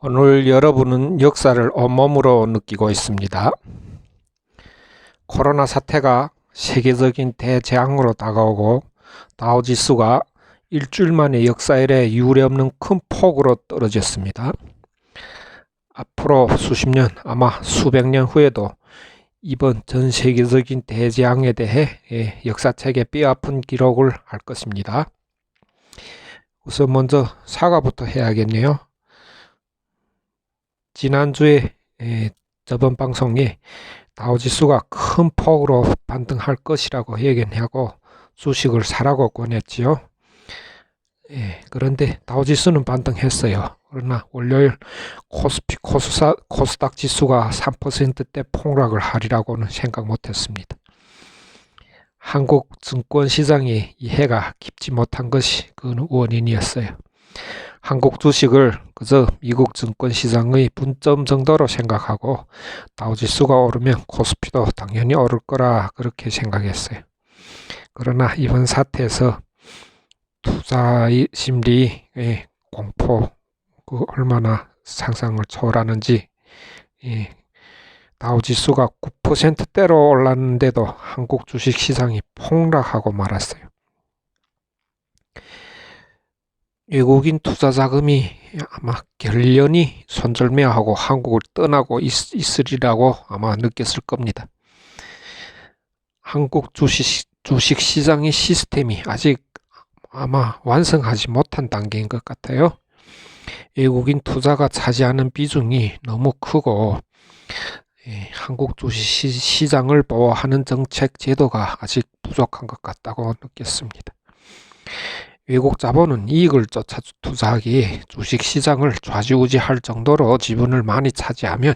오늘 여러분은 역사를 온몸으로 느끼고 있습니다. 코로나 사태가 세계적인 대재앙으로 다가오고 다우지수가 일주일 만에 역사 이래 유례없는 큰 폭으로 떨어졌습니다. 앞으로 수십 년, 아마 수백 년 후에도 이번 전 세계적인 대재앙에 대해 역사책에 뼈아픈 기록을 할 것입니다. 우선 먼저 사과부터 해야겠네요. 지난주에 저번 방송에 다우지수가 큰 폭으로 반등할 것이라고 예견하고 주식을 사라고 권했지요. 그런데 다우지수는 반등했어요. 그러나 월요일 코스피 코스닥 지수가 3%대 폭락을 하리라고는 생각 못했습니다. 한국 증권시장이 이해가 깊지 못한 것이 그 원인이었어요. 한국 주식을 그저 미국 증권시장의 분점 정도로 생각하고 다우지수가 오르면 코스피도 당연히 오를 거라 그렇게 생각했어요. 그러나 이번 사태에서 투자의 심리의 공포 얼마나 상상을 초월하는지 다우지수가 9%대로 올랐는데도 한국 주식시장이 폭락하고 말았어요. 외국인 투자 자금이 아마 결연히 손절매하고 한국을 떠나고 있으리라고 아마 느꼈을 겁니다. 한국 주식시장의 시스템이 아직 아마 완성하지 못한 단계인 것 같아요. 외국인 투자가 차지하는 비중이 너무 크고 한국 주식시장을 보호하는 정책 제도가 아직 부족한 것 같다고 느꼈습니다. 외국 자본은 이익을 쫓아 투자하기에 주식시장을 좌지우지할 정도로 지분을 많이 차지하면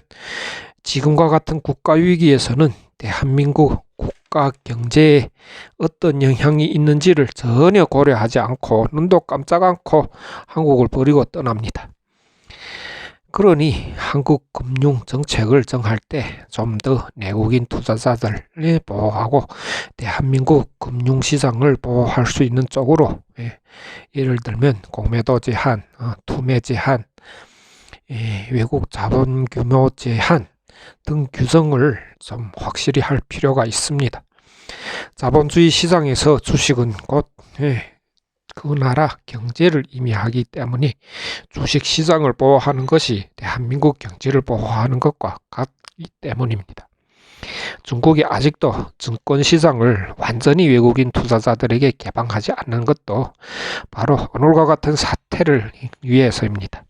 지금과 같은 국가위기에서는 대한민국 국가 경제에 어떤 영향이 있는지를 전혀 고려하지 않고 눈도 깜짝 않고 한국을 버리고 떠납니다. 그러니 한국 금융 정책을 정할 때 좀 더 내국인 투자자들을 보호하고 대한민국 금융시장을 보호할 수 있는 쪽으로 예를 들면 공매도 제한, 투매 제한, 외국 자본 규모 제한 등 규정을 좀 확실히 할 필요가 있습니다. 자본주의 시장에서 주식은 곧 그 나라 경제를 의미하기 때문에 주식시장을 보호하는 것이 대한민국 경제를 보호하는 것과 같기 때문입니다. 중국이 아직도 증권시장을 완전히 외국인 투자자들에게 개방하지 않는 것도 바로 오늘과 같은 사태를 위해서입니다.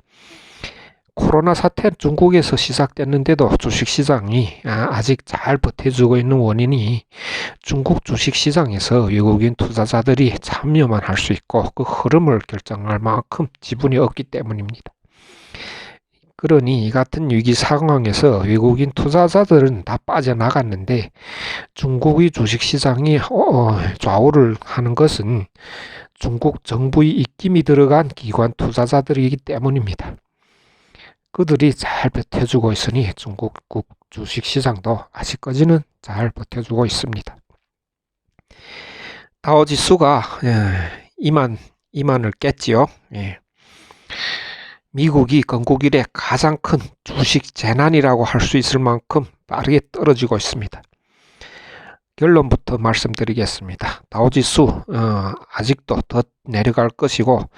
코로나 사태는 중국에서 시작됐는데도 주식시장이 아직 잘 버텨주고 있는 원인이 중국 주식시장에서 외국인 투자자들이 참여만 할 수 있고 그 흐름을 결정할 만큼 지분이 없기 때문입니다. 그러니 이 같은 위기 상황에서 외국인 투자자들은 다 빠져나갔는데 중국의 주식시장이 좌우를 하는 것은 중국 정부의 입김이 들어간 기관 투자자들이기 때문입니다. 그들이 잘 버텨주고 있으니 중국 주식시장도 아직까지는 잘 버텨주고 있습니다. 다우지수가 2만을 깼지요. 미국이 건국 이래 가장 큰 주식 재난이라고 할 수 있을 만큼 빠르게 떨어지고 있습니다. 결론부터 말씀드리겠습니다. 다우지수 아직도 더 내려갈 것이고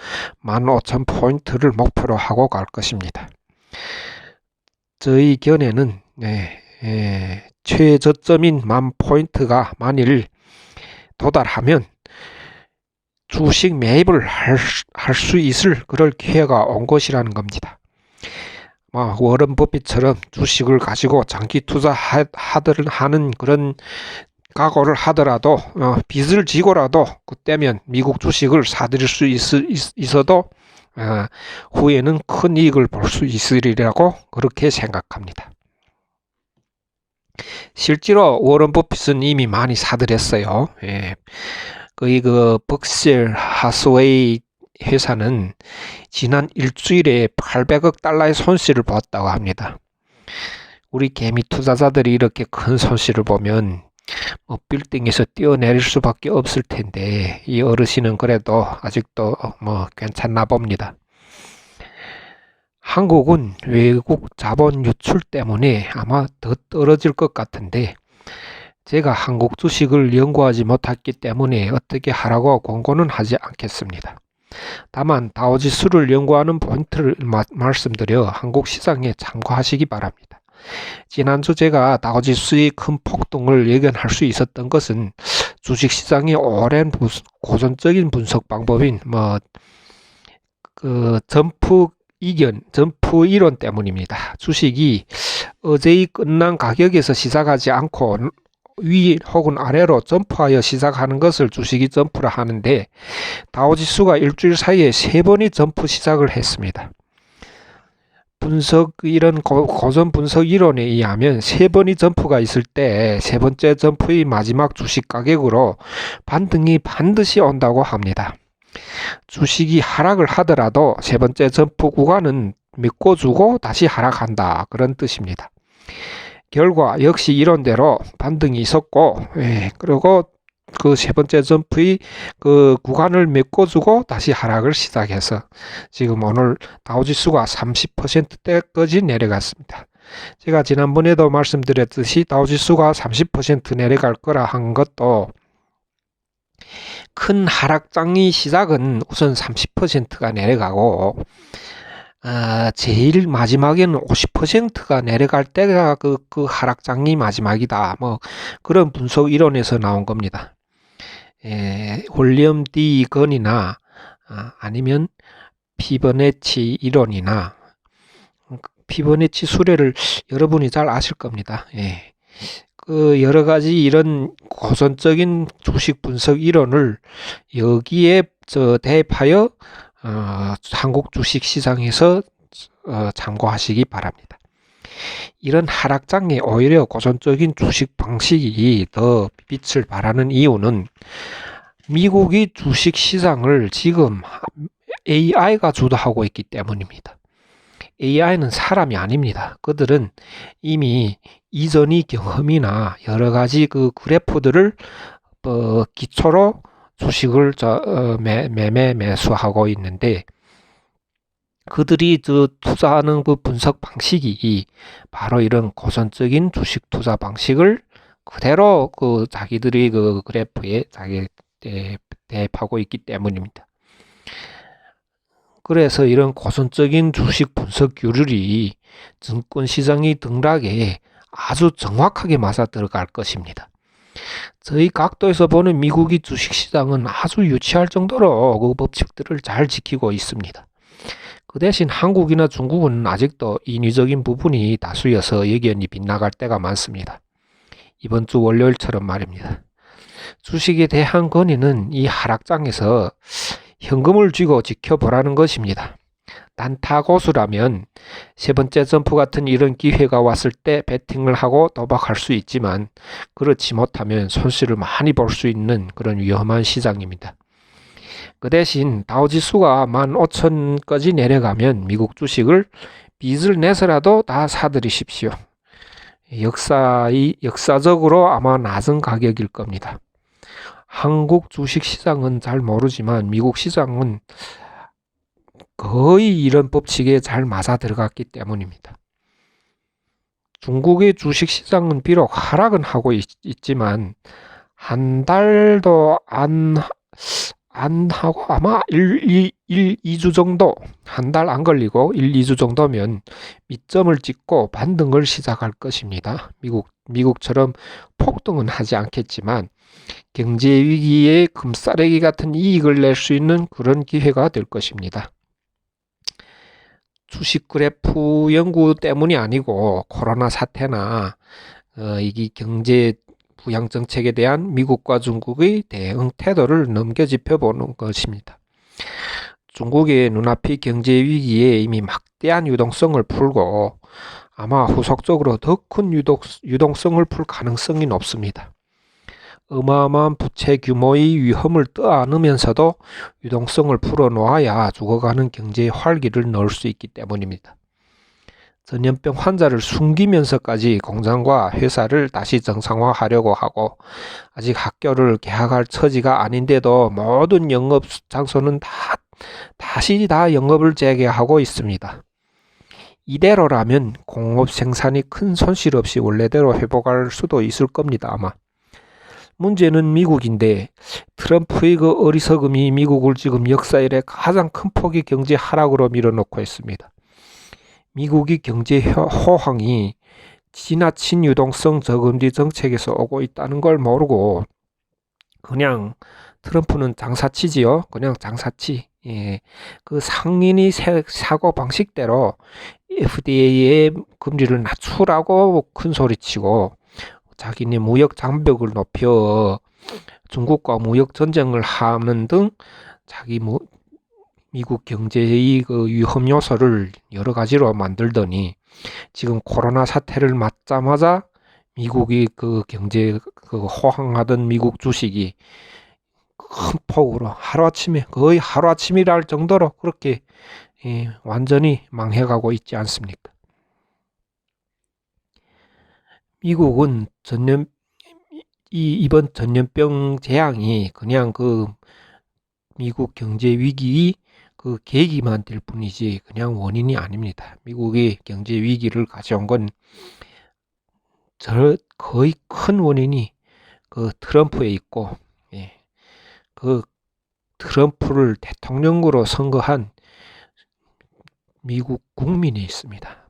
15,000포인트를 목표로 하고 갈 것입니다. 저희 견해는 최저점인 10,000포인트가 만일 도달하면 주식 매입을 할 수 있을 그럴 기회가 온 것이라는 겁니다. 워런 버핏처럼 주식을 가지고 장기 투자하는 그런 각오를 하더라도 빚을 지고라도 그때면 미국 주식을 사들일 수 있어도 후에는 큰 이익을 볼 수 있으리라고 그렇게 생각합니다. 실제로 워런 버핏은 이미 많이 사들였어요. 거의 그 벅실 하스웨이 회사는 지난 일주일에 800억 달러의 손실을 보았다고 합니다. 우리 개미 투자자들이 이렇게 큰 손실을 보면 빌딩에서 뛰어내릴 수밖에 없을 텐데 이 어르신은 그래도 아직도 괜찮나 봅니다. 한국은 외국 자본 유출 때문에 아마 더 떨어질 것 같은데 제가 한국 주식을 연구하지 못했기 때문에 어떻게 하라고 권고는 하지 않겠습니다. 다만 다우지수를 연구하는 포인트를 말씀드려 한국 시장에 참고하시기 바랍니다. 지난주 제가 다우지수의 큰 폭등을 예견할 수 있었던 것은 주식시장의 오랜 고전적인 분석 방법인 점프 이론 때문입니다. 주식이 어제의 끝난 가격에서 시작하지 않고 위 혹은 아래로 점프하여 시작하는 것을 주식이 점프라 하는데 다우지수가 일주일 사이에 3번이 점프 시작을 했습니다. 이런 고전 분석 이론에 의하면 3번이 점프가 있을 때 3번째 점프의 마지막 주식 가격으로 반등이 반드시 온다고 합니다. 주식이 하락을 하더라도 3번째 점프 구간은 메꿔주고 다시 하락한다, 그런 뜻입니다. 결과 역시 이론대로 반등이 있었고, 그리고 그 3번째 점프의 그 구간을 메꿔주고 다시 하락을 시작해서 지금 오늘 다우지수가 30%대까지 내려갔습니다. 제가 지난번에도 말씀드렸듯이 다우지수가 30% 내려갈 거라 한 것도 큰 하락장의 시작은 우선 30%가 내려가고 제일 마지막에는 50%가 내려갈 때가 그 하락장이 마지막이다. 그런 분석 이론에서 나온 겁니다. 윌리엄 D. 건이나 아니면 피보나치 이론이나 피보나치 수례를 여러분이 잘 아실 겁니다. 그 여러 가지 이런 고전적인 주식 분석 이론을 여기에 대입하여 한국 주식 시장에서 참고하시기 바랍니다. 이런 하락장에 오히려 고전적인 주식 방식이 더 빛을 발하는 이유는 미국이 주식 시장을 지금 AI가 주도하고 있기 때문입니다. AI는 사람이 아닙니다. 그들은 이미 이전의 경험이나 여러 가지 그 그래프들을 기초로 주식을 매수하고 있는데 그들이 투자하는 그 분석 방식이 바로 이런 고전적인 주식 투자 방식을 그대로 자기들이 그 그래프에 대입하고 있기 때문입니다. 그래서 이런 고전적인 주식 분석 규율이 증권시장의 등락에 아주 정확하게 맞아 들어갈 것입니다. 저희 각도에서 보는 미국의 주식시장은 아주 유치할 정도로 그 법칙들을 잘 지키고 있습니다. 그 대신 한국이나 중국은 아직도 인위적인 부분이 다수여서 의견이 빗나갈 때가 많습니다. 이번 주 월요일처럼 말입니다. 주식에 대한 건의는 이 하락장에서 현금을 쥐고 지켜보라는 것입니다. 단타고수라면 3번째 점프 같은 이런 기회가 왔을 때 베팅을 하고 도박할 수 있지만 그렇지 못하면 손실을 많이 볼 수 있는 그런 위험한 시장입니다. 그 대신 다우지수가 15,000까지 내려가면 미국 주식을 빚을 내서라도 다 사들이십시오. 역사적으로 아마 낮은 가격일 겁니다. 한국 주식시장은 잘 모르지만 미국 시장은 거의 이런 법칙에 잘 맞아 들어갔기 때문입니다. 중국의 주식시장은 비록 하락은 하고 있지만 한 달도 안 하고 아마 2주 정도, 한 달 안 걸리고 2주 정도면 밑점을 찍고 반등을 시작할 것입니다. 미국처럼 폭등은 하지 않겠지만 경제 위기에 금싸레기 같은 이익을 낼 수 있는 그런 기회가 될 것입니다. 주식 그래프 연구 때문이 아니고 코로나 사태나 이 경제 부양 정책에 대한 미국과 중국의 대응 태도를 넘겨짚어 보는 것입니다. 중국의 눈앞의 경제 위기에 이미 막대한 유동성을 풀고 아마 후속적으로 더 큰 유동성을 풀 가능성이 높습니다. 어마어마한 부채 규모의 위험을 떠안으면서도 유동성을 풀어놓아야 죽어가는 경제의 활기를 넣을 수 있기 때문입니다. 전염병 환자를 숨기면서까지 공장과 회사를 다시 정상화하려고 하고 아직 학교를 개학할 처지가 아닌데도 모든 영업 장소는 다시 영업을 재개하고 있습니다. 이대로라면 공업 생산이 큰 손실 없이 원래대로 회복할 수도 있을 겁니다, 아마. 문제는 미국인데 트럼프의 그 어리석음이 미국을 지금 역사 이래 가장 큰 폭의 경제 하락으로 밀어넣고 있습니다. 미국의 경제 호황이 지나친 유동성 저금리 정책에서 오고 있다는 걸 모르고 그냥 트럼프는 장사치지요. 그냥 장사치. 예. 그 상인이 사고 방식대로 FDA의 금리를 낮추라고 큰 소리치고 자기네 무역 장벽을 높여 중국과 무역 전쟁을 하는 등 자기 미국 경제의 그 위험 요소를 여러 가지로 만들더니 지금 코로나 사태를 맞자마자 미국이 그 경제 그 호황하던 미국 주식이 큰 폭으로 하루아침에 거의 하루아침이라 할 정도로 그렇게 완전히 망해가고 있지 않습니까? 미국은 이번 전염병 재앙이 그냥 그 미국 경제 위기 그 계기만 될 뿐이지 그냥 원인이 아닙니다. 미국의 경제 위기를 가져온 건 거의 큰 원인이 그 트럼프에 있고, 그 트럼프를 대통령으로 선거한 미국 국민에 있습니다.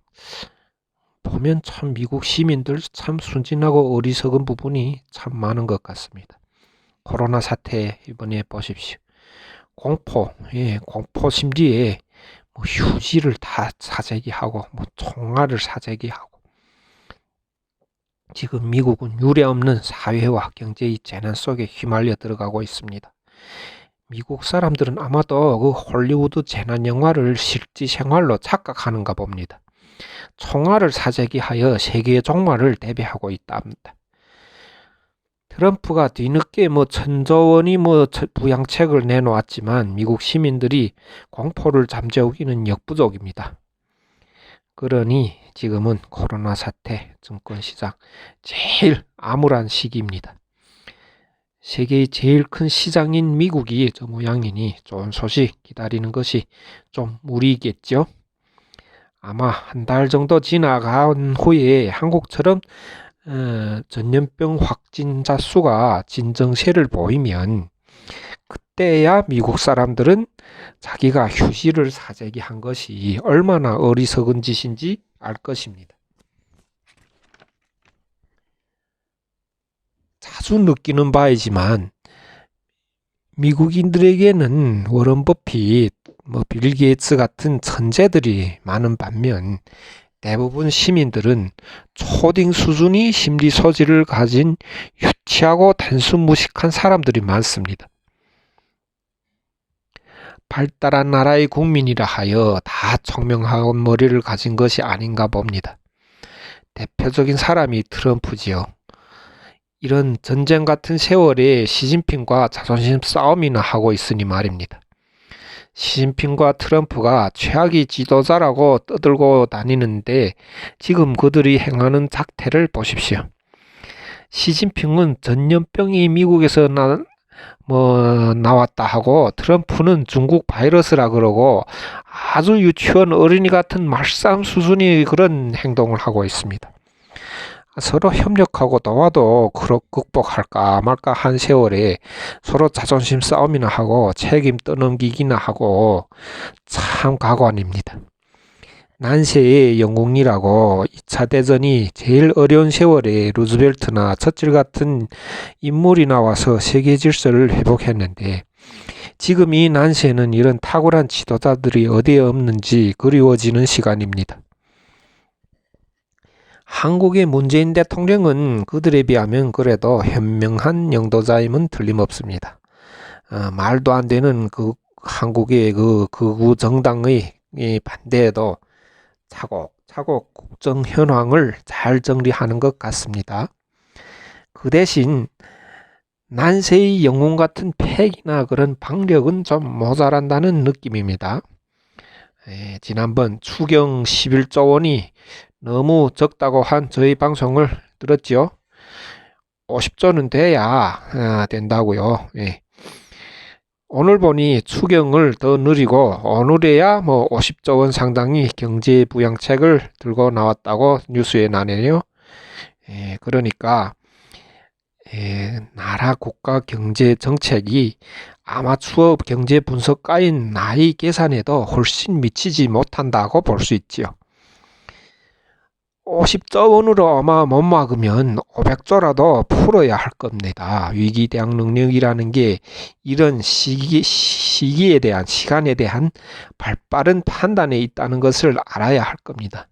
보면 참 미국 시민들 참 순진하고 어리석은 부분이 참 많은 것 같습니다. 코로나 사태 이번에 보십시오. 공포 심리에 뭐 휴지를 다 사재기하고 뭐 총알을 사재기하고 지금 미국은 유례없는 사회와 경제의 재난 속에 휘말려 들어가고 있습니다. 미국 사람들은 아마도 그 헐리우드 재난 영화를 실제 생활로 착각하는가 봅니다. 총알을 사재기하여 세계의 종말을 대비하고 있답니다. 트럼프가 뒤늦게 뭐 천조 원이 뭐 부양책을 내놓았지만 미국 시민들이 공포를 잠재우기는 역부족입니다. 그러니 지금은 코로나 사태, 증권시장 제일 암울한 시기입니다. 세계의 제일 큰 시장인 미국이 저 모양이니 좋은 소식 기다리는 것이 좀 무리겠죠. 아마 한 달 정도 지나간 후에 한국처럼 전염병 확진자 수가 진정세를 보이면 그때야 미국 사람들은 자기가 휴지를 사재기한 것이 얼마나 어리석은 짓인지 알 것입니다. 자주 느끼는 바이지만 미국인들에게는 워런 버핏, 빌 게이츠 같은 천재들이 많은 반면 대부분 시민들은 초딩 수준의 심리 소질을 가진 유치하고 단순 무식한 사람들이 많습니다. 발달한 나라의 국민이라 하여 다 총명한 머리를 가진 것이 아닌가 봅니다. 대표적인 사람이 트럼프지요. 이런 전쟁 같은 세월에 시진핑과 자존심 싸움이나 하고 있으니 말입니다. 시진핑과 트럼프가 최악의 지도자라고 떠들고 다니는데 지금 그들이 행하는 작태를 보십시오. 시진핑은 전염병이 미국에서 나왔다 하고 트럼프는 중국 바이러스라 그러고 아주 유치원 어린이 같은 말싸움 수준의 그런 행동을 하고 있습니다. 서로 협력하고 도와도 극복할까 말까 한 세월에 서로 자존심 싸움이나 하고 책임 떠넘기기나 하고 참 가관입니다. 난세의 영웅이라고 2차 대전이 제일 어려운 세월에 루즈벨트나 처칠 같은 인물이 나와서 세계 질서를 회복했는데 지금 이 난세는 이런 탁월한 지도자들이 어디에 없는지 그리워지는 시간입니다. 한국의 문재인 대통령은 그들에 비하면 그래도 현명한 영도자임은 틀림없습니다. 말도 안 되는 그 한국의 그 극우 정당의 반대에도 차곡차곡 국정 현황을 잘 정리하는 것 같습니다. 그 대신 난세의 영웅 같은 패기나 그런 박력은 좀 모자란다는 느낌입니다. 지난번 추경 11조 원이 너무 적다고 한 저희 방송을 들었죠. 50조는 돼야 된다고요. 오늘 보니 추경을 더 늘리고 오늘에야 뭐 50조 원 상당의 경제 부양책을 들고 나왔다고 뉴스에 나네요. 그러니까 나라 국가 경제 정책이 아마추어 경제 분석가인 나의 계산에도 훨씬 미치지 못한다고 볼 수 있지요. 50조 원으로 아마 못 막으면 500조라도 풀어야 할 겁니다. 위기 대응 능력이라는 게 이런 시기에 대한 시간에 대한 발빠른 판단에 있다는 것을 알아야 할 겁니다.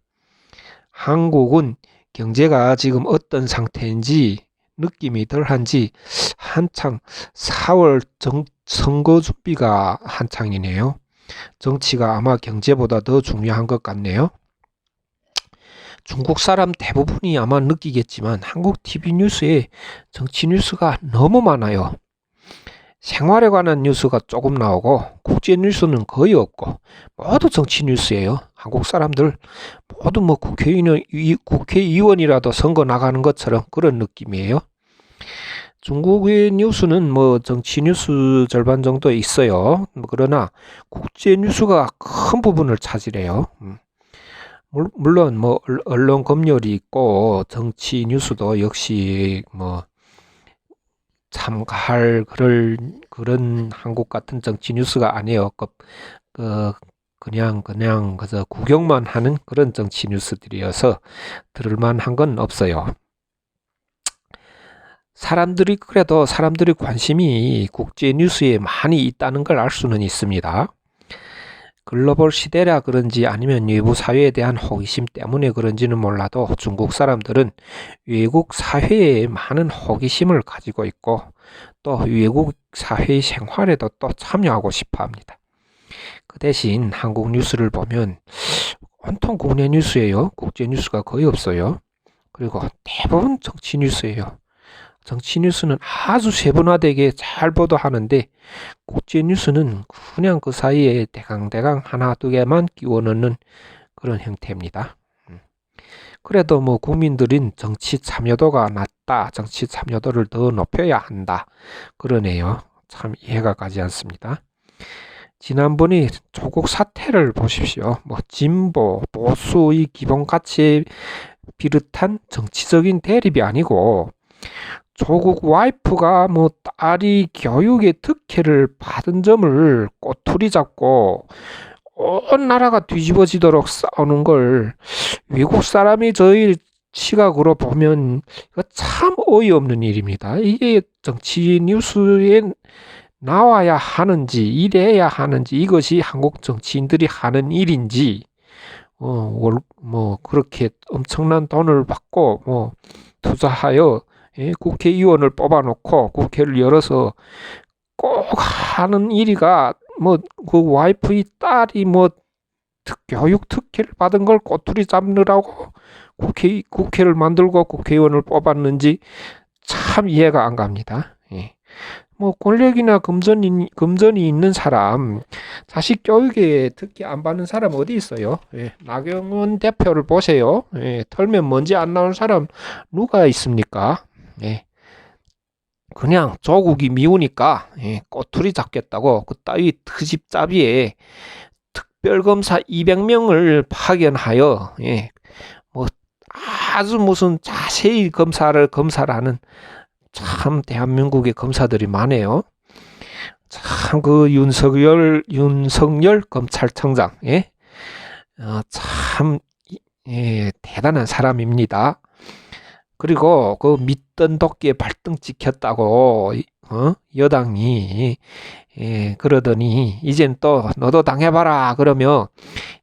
한국은 경제가 지금 어떤 상태인지 느낌이 덜한지 한창 4월 선거 준비가 한창이네요. 정치가 아마 경제보다 더 중요한 것 같네요. 중국 사람 대부분이 아마 느끼겠지만 한국 TV 뉴스에 정치 뉴스가 너무 많아요. 생활에 관한 뉴스가 조금 나오고 국제 뉴스는 거의 없고 모두 정치 뉴스예요. 한국 사람들 모두 뭐 국회의원이라도 선거 나가는 것처럼 그런 느낌이에요. 중국의 뉴스는 뭐 정치 뉴스 절반 정도 있어요. 그러나 국제 뉴스가 큰 부분을 차지해요. 물론 뭐 언론 검열이 있고 정치 뉴스도 역시 뭐 참가할 그런 한국 같은 정치 뉴스가 아니에요. 그냥 그저 구경만 하는 그런 정치 뉴스들이어서 들을만한 건 없어요. 그래도 사람들의 관심이 국제 뉴스에 많이 있다는 걸 알 수는 있습니다. 글로벌 시대라 그런지 아니면 외부 사회에 대한 호기심 때문에 그런지는 몰라도 중국 사람들은 외국 사회에 많은 호기심을 가지고 있고 또 외국 사회의 생활에도 또 참여하고 싶어 합니다. 그 대신 한국 뉴스를 보면 온통 국내 뉴스예요. 국제 뉴스가 거의 없어요. 그리고 대부분 정치 뉴스예요. 정치 뉴스는 아주 세분화되게 잘 보도하는데 국제 뉴스는 그냥 그 사이에 대강대강 하나 두 개만 끼워 넣는 그런 형태입니다. 그래도 뭐 국민들은 정치 참여도가 낮다. 정치 참여도를 더 높여야 한다. 그러네요. 참 이해가 가지 않습니다. 지난번에 조국 사태를 보십시오. 뭐 진보, 보수의 기본 가치에 비롯한 정치적인 대립이 아니고 조국 와이프가 뭐 딸이 교육의 특혜를 받은 점을 꼬투리 잡고 온 나라가 뒤집어지도록 싸우는 걸 외국 사람이 저희 시각으로 보면 참 어이없는 일입니다. 이게 정치 뉴스에 나와야 하는지 이래야 하는지 이것이 한국 정치인들이 하는 일인지 뭐 그렇게 엄청난 돈을 받고 뭐 투자하여 국회의원을 뽑아놓고 국회를 열어서 꼭 하는 일이가 뭐 그 와이프의 딸이 뭐 교육 특혜를 받은 걸 꼬투리 잡느라고 국회를 만들고 국회의원을 뽑았는지 참 이해가 안 갑니다. 뭐 권력이나 금전이 있는 사람, 자식 교육에 특히 안 받는 사람 어디 있어요? 나경원 대표를 보세요. 털면 먼지 안 나오는 사람 누가 있습니까? 그냥 조국이 미우니까 꼬투리 잡겠다고 그따위 트집잡이에 특별검사 200명을 파견하여 뭐 아주 무슨 자세히 검사를 하는 참 대한민국의 검사들이 많아요. 참 그 윤석열 검찰청장 참 대단한 사람입니다. 그리고 그 밑던 도끼에 발등 찍혔다고 여당이 그러더니 이젠 또 너도 당해봐라 그러며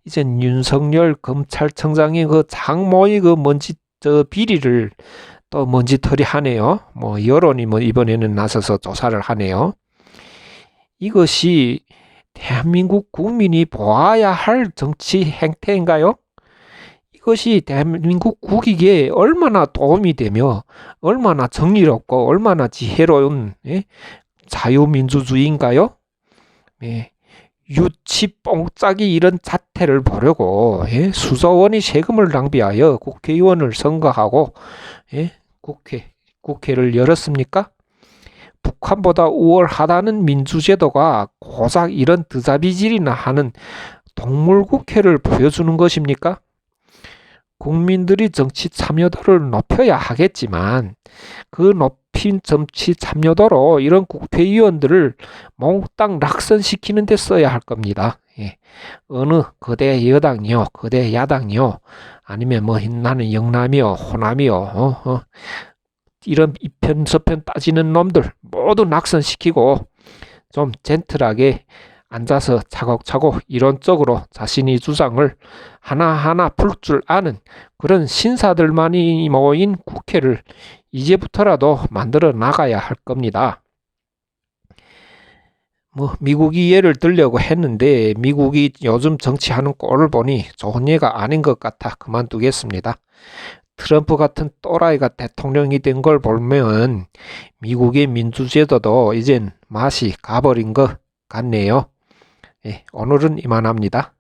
이젠 윤석열 검찰청장이 그 장모의 그 비리를 또 먼지털이 하네요. 뭐 여론이 뭐 이번에는 나서서 조사를 하네요. 이것이 대한민국 국민이 보아야 할 정치 행태인가요? 이것이 대한민국 국익에 얼마나 도움이 되며 얼마나 정의롭고 얼마나 지혜로운 자유민주주의인가요? 유치 뽕짝이 이런 자태를 보려고 수조 원의 세금을 낭비하여 국회의원을 선거하고 국회를 열었습니까? 북한보다 우월하다는 민주제도가 고작 이런 드자비질이나 하는 동물국회를 보여주는 것입니까? 국민들이 정치 참여도를 높여야 하겠지만 그 높인 정치 참여도로 이런 국회의원들을 몽땅 낙선시키는 데 써야 할 겁니다. 예. 어느 거대 여당이요, 거대 야당이요, 아니면 뭐 나는 영남이요, 호남이요, 이런 이편 저편 따지는 놈들 모두 낙선시키고 좀 젠틀하게 앉아서 차곡차곡 이론적으로 자신의 주장을 하나하나 풀 줄 아는 그런 신사들만이 모인 국회를 이제부터라도 만들어 나가야 할 겁니다. 뭐 미국이 예를 들려고 했는데 미국이 요즘 정치하는 꼴을 보니 좋은 예가 아닌 것 같아 그만두겠습니다. 트럼프 같은 또라이가 대통령이 된 걸 보면 미국의 민주제도도 이젠 맛이 가버린 것 같네요. 예, 오늘은 이만합니다.